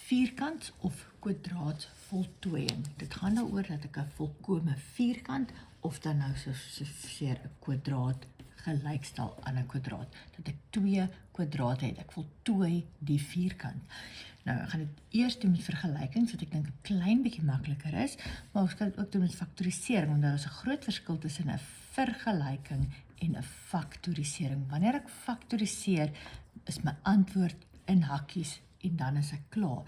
vierkant of kwadraatvoltooiing. Dit gaan daaroor dat ek 'n volkome vierkant of dan nou soseer 'n kwadraat gelykstel aan 'n kwadraat. Dat ek 2 kwadrate het. Ek voltooi die vierkant. Nou, ek gaan dit eers doen met vergelykings, wat ek dink 'n klein bietjie makliker is, maar ons kan dit ook doen met faktorisering, want daar is 'n groot verskil tussen 'n vergelyking en 'n faktorisering. Wanneer ek faktoriseer, is my antwoord in hakkies en dan is ek klaar.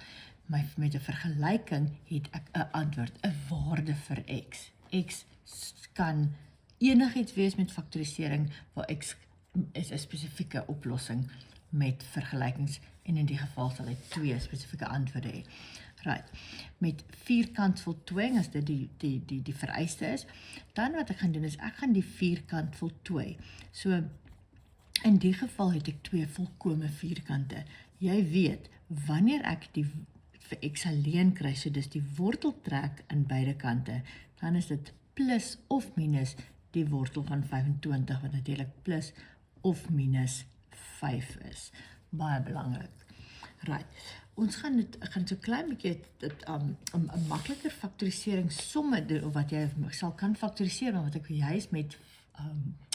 Met 'n vergelyking het ek 'n antwoord, 'n waarde vir x. X kan enigiets wees met faktorisering, waar x is 'n spesifieke oplossing met vergelykings, en in die geval sal hy 2 spesifieke antwoorde hê. Right. Met vierkant voltooiing, as dit die vereiste is, dan wat ek gaan doen is, ek gaan die vierkant voltooi. So, in die geval het ek 2 volkome vierkante. Jy weet, wanneer ek die vir x alleen kry, so dis die wortel trek aan beide kante, dan is dit plus of minus die wortel van 25, wat natuurlik plus of minus 5 is. Baie belangrik. Right. Ons gaan so klein bietjie 'n makliker faktorisering somme doen, of wat jy sal kan faktoriseer, maar wat ek juist met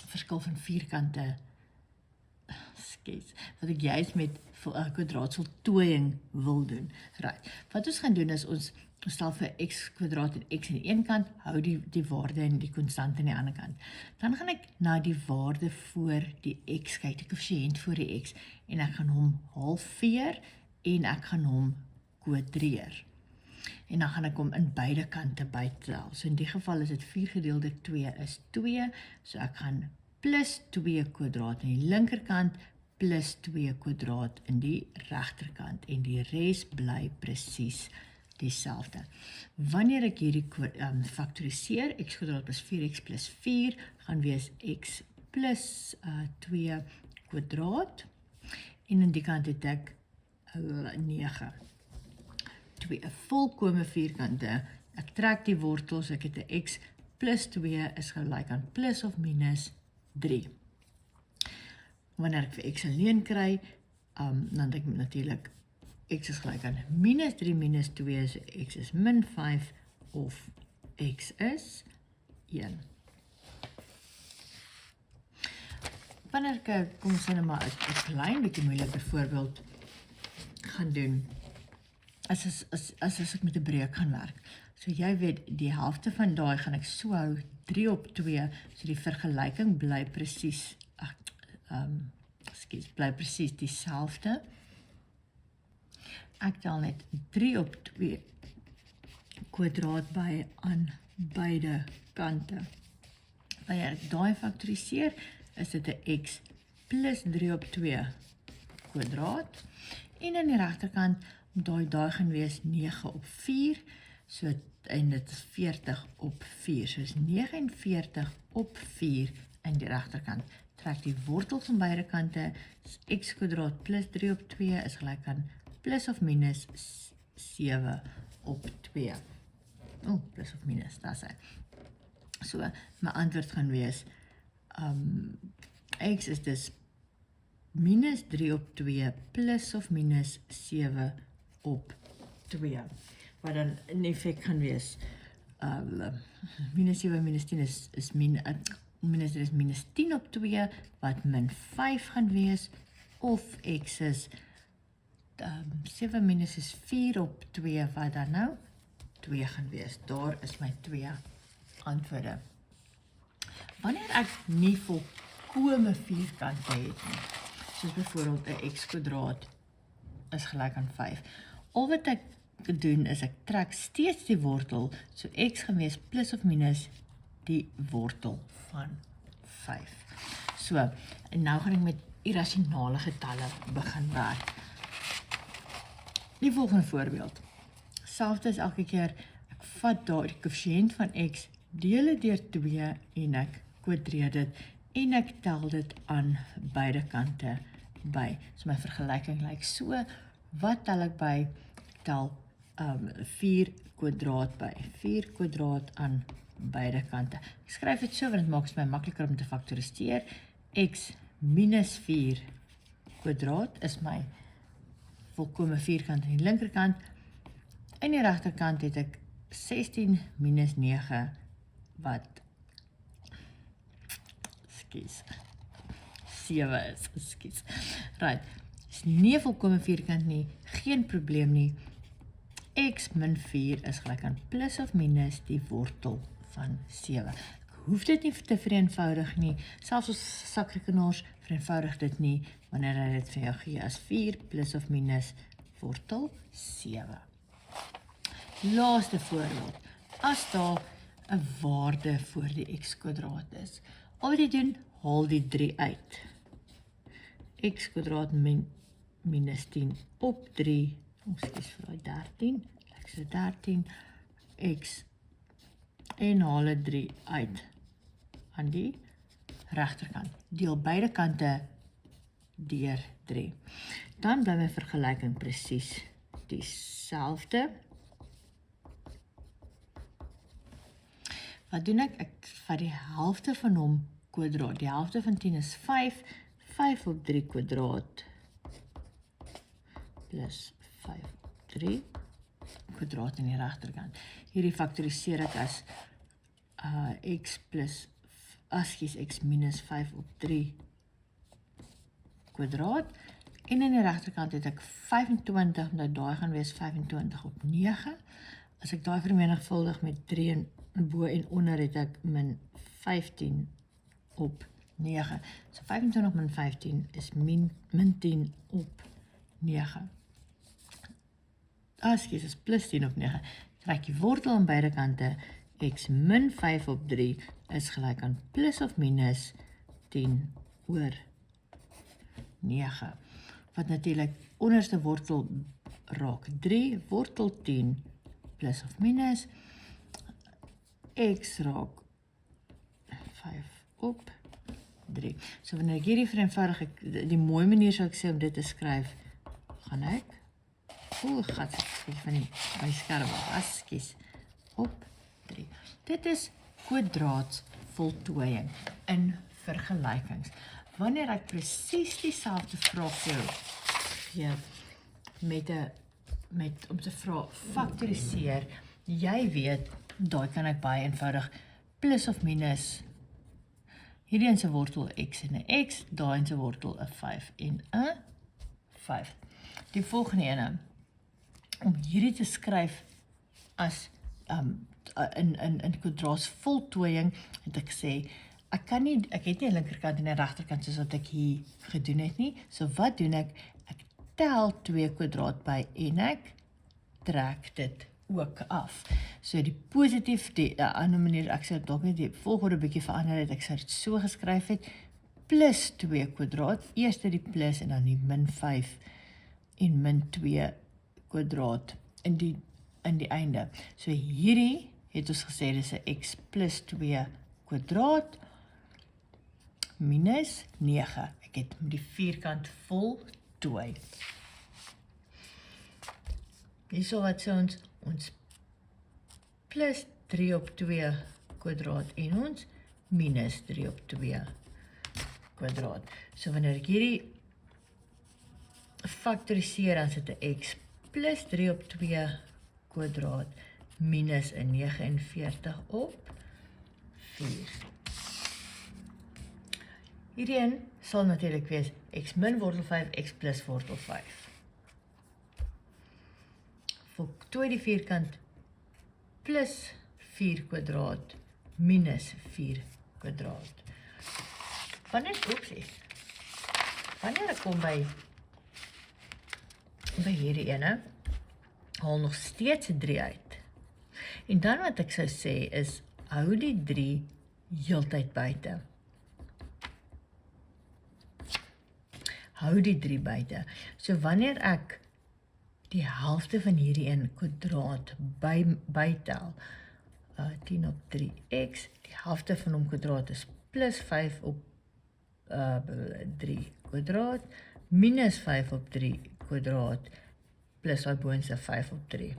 verskil van vierkante wat ek juist met kwadraatvoltooiing wil doen. Right. Wat ons gaan doen is, ons stel vir x kwadraat en x aan die een kant, hou die waarde en die konstant aan die ander kant. Dan gaan ek na die waarde voor die x kyk, die koëffisiënt voor die x, en ek gaan hom halveer en ek gaan hom kwadreer. En dan gaan ek hom in beide kante bytel. So in die geval is dit 4 gedeeld deur 2 is 2, so ek gaan plus 2 kwadraat in die linkerkant, plus 2 kwadraat in die regterkant, en die res bly presies dieselfde. Wanneer ek hierdie faktoriseer, x kwadraat plus 4x plus 4, gaan wees x plus 2 kwadraat, en in die kant het ek 9. 2 volkome vierkante, ek trek die wortels, ek het 'n x plus 2 is gelyk aan plus of minus 3. Wanneer ek vir x alleen kry, dan dink ek natuurlik, x is gelyk aan minus 3 minus 2, so x is min 5, of x is 1. Wanneer ek, kom ons sê nou maar 'n klein bietjie moeiliker voorbeeld gaan doen, as ek met 'n breek gaan werk. So jy weet, die helfte van daai gaan ek so hou, 3 op 2, so die vergelyking bly presies, bly presies dieselfde. Ek tel net 3 op 2 kwadraat by aan beide kante. Wanneer ek daai faktoriseer, is dit 'n x plus 3 op 2 kwadraat, en aan die regterkant, daai gaan wees 9 op 4, so, en dit is 40 op 4, so is 49 op 4 in die regterkant. Trek die wortel van beide kante, x kwadraat plus 3 op 2 is gelyk aan plus of minus 7 op 2. Plus of minus, daar is hy. So, my antwoord gaan wees, x is dus minus 3 op 2 plus of minus 7 op 2. Wat dan in effect gaan wees, minus 7 minus 10 is minus 10 op 2, wat min 5 gaan wees, of x is 7 minus is 4 op 2, wat dan nou 2 gaan wees. Daar is my 2 antwoorde. Wanneer ek nie volkome vierkante het nie, soos byvoorbeeld 'n x kwadraat is gelyk aan 5. Al wat ek doen is, ek trek steeds die wortel, so x gaan wees plus of minus die wortel van 5. So, en nou gaan ek met irrasionale getalle begin werk. Die volgende voorbeeld. Selfde is elke keer, ek vat daar die koëffisiënt van x, deel dit deur 2 en ek kwadreer dit, en ek tel dit aan beide kante by. So my vergelyking lyk so, wat tel ek by? Ek tel 4 kwadraat by. 4 kwadraat aan beide kante. Ek skryf dit so, want dit maak my makliker om te faktoriseer. X minus 4 kwadraat is my volkome vierkant aan die linkerkant, In die regterkant het ek 16 minus 9 wat 7 is, ekskuus. Right, is nie 'n volkomme vierkant nie, geen probleem nie. X min 4 is gelyk aan plus of minus die wortel van 7. Ek hoef dit nie te vereenvoudig nie, selfs ons sakrekenaars vereenvoudig dit nie, wanneer hy dit vir jou gee as 4 plus of minus wortel 7. Laaste voorbeeld, as daar 'n waarde voor die x² is, al wat jy doen, haal die 3 uit. x² minus 10 op 3, ekskuus vir daai 13, ek sê 13, x, en haal dit 3 uit aan die regterkant. Deel beide kante deur 3. Dan bly my vergelyking presies dieselfde. Wat doen ek? Ek vat die helfte van hom kwadraat. Die helfte van 10 is 5. 5 op 3 kwadraat plus 5 op 3 kwadraat in die regterkant. Hierdie faktoriseer ek as x minus 5 op 3 kwadraat. En in die regterkant het ek 25, want daai gaan wees 25 op 9. As ek daai vermenigvuldig met 3 en bo en onder het ek min 15 op 9. So 25 min 15 is min 10 op 9. Ekskuus, is plus 10 op 9. Trek die wortel aan beide kante. X min 5 op 3 is gelyk aan plus of minus 10 oor 9. Wat natuurlik onderste wortel raak 3, wortel 10 plus of minus x raak 5 op 3. So wanneer ek hierdie vereenvoudig, die mooi manier sou ek sê om dit te skryf, gaan ek, gat, van die skerm af, ekskuus, op 3. Dit is kwadraatvoltooiing in vergelykings. Wanneer ek presies dieselfde vraag gee om te vra faktoriseer, jy weet, daai kan ek baie eenvoudig plus of minus hierdie in se wortel x en 'n x, daai in se wortel 'n 5 en 'n 5. Die volgende ene, om hierdie te skryf as in kwadraatvoltooiing, het ek gesê, ek het nie 'n linkerkant en 'n regterkant soos wat ek hier gedoen het nie. So wat doen ek? Ek tel 2 kwadraat by en ek trek dit ook af. So die positief, die ander manier, ek sê dalk net die volgorde bietjie verander het, ek sou dit so geskryf het, plus 2 kwadraat, eers die plus en dan die min 5 en min 2 kwadraat in die einde. So hierdie het ons gesê, dis 'n x plus 2 kwadraat minus 9. Ek het die vierkant voltooi. Hierso wat sê ons plus 3 op 2 kwadraat en ons minus 3 op 2 kwadraat. So wanneer ek hierdie faktoriseer, dan sit 'n x plus 3 op 2 kwadraat minus 'n 49 op 4. Hierdie een sal natuurlik wees x min wortel 5, x plus wortel 5. Voltooi die vierkant plus 4 kwadraat minus 4 kwadraat. Wanneer ek kom by hierdie ene, haal nog steeds 'n 3 uit. En dan wat ek sou sê is, hou die 3 heeltyd buite. Hou die 3 buite. So wanneer ek die helfte van hierdie een kwadraat bytel, 10 op 3x, die helfte van hom kwadraat is plus 5 op 3 kwadraat, minus 5 op 3 kwadraat, plus daai boonste 5 op 3.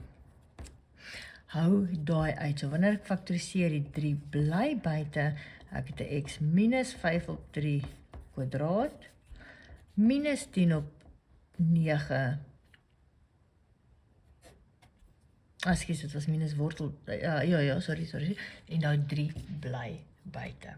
Hou daai uit, so wanneer ek faktoriseer, die 3 bly buite, ek het 'n x minus 5 op 3 kwadraat, minus 10 op 9 Ekskuus, dit was minus wortel. Ja, sorry. En nou 3 bly buite.